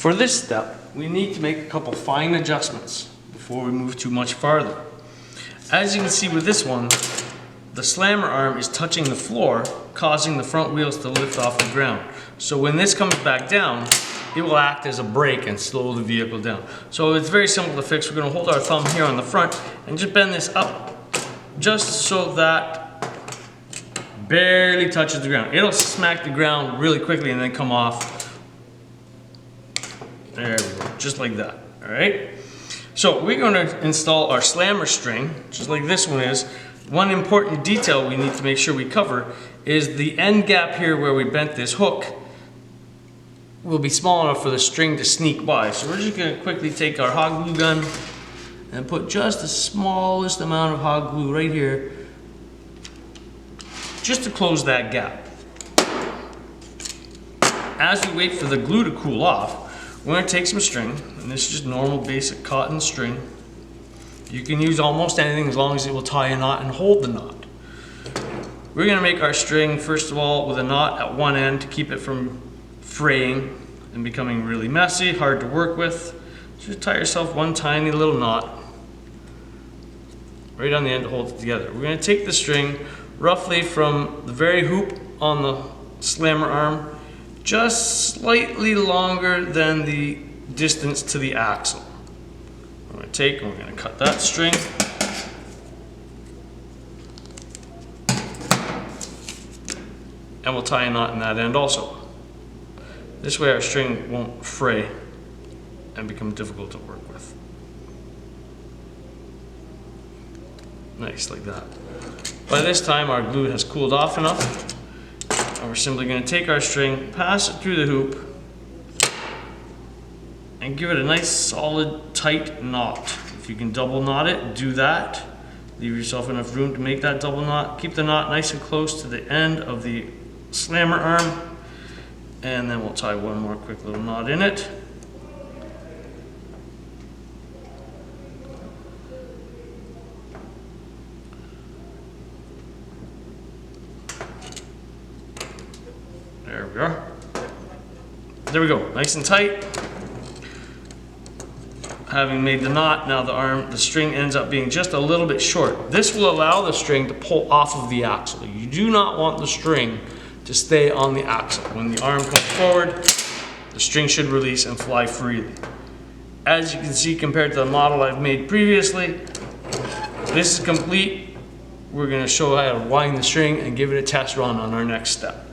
For this step, we need to make a couple fine adjustments before we move too much farther. As you can see with this one, the slammer arm is touching the floor, causing the front wheels to lift off the ground. So when this comes back down, it will act as a brake and slow the vehicle down. So it's very simple to fix. We're going to hold our thumb here on the front and just bend this up just so that barely touches the ground. It'll smack the ground really quickly and then come off. There we go, just like that, all right? So we're going to install our slammer string, just like this one is. One important detail we need to make sure we cover is the end gap here where we bent this hook will be small enough for the string to sneak by. So we're just going to quickly take our hot glue gun and put just the smallest amount of hot glue right here just to close that gap. As we wait for the glue to cool off, we're going to take some string, and this is just normal basic cotton string. You can use almost anything as long as it will tie a knot and hold the knot. We're going to make our string first of all with a knot at one end to keep it from fraying and becoming really messy, hard to work with. Just tie yourself one tiny little knot right on the end to hold it together. We're going to take the string roughly from the very hoop on the slammer arm, just slightly longer than the distance to the axle. We're going to take and we're going to cut that string. And we'll tie a knot in that end also. This way our string won't fray and become difficult to work with. Nice, like that. By this time our glue has cooled off enough, and we're simply going to take our string, pass it through the hoop, and give it a nice solid tight knot. If you can double knot it, do that. Leave yourself enough room to make that double knot. Keep the knot nice and close to the end of the slammer arm, and then we'll tie one more quick little knot in it. There we are. There we go, nice and tight. Having made the knot, now the string ends up being just a little bit short. This will allow the string to pull off of the axle. You do not want the string to stay on the axle. When the arm comes forward, the string should release and fly freely. As you can see, compared to the model I've made previously, this is complete. We're going to show how to wind the string and give it a test run on our next step.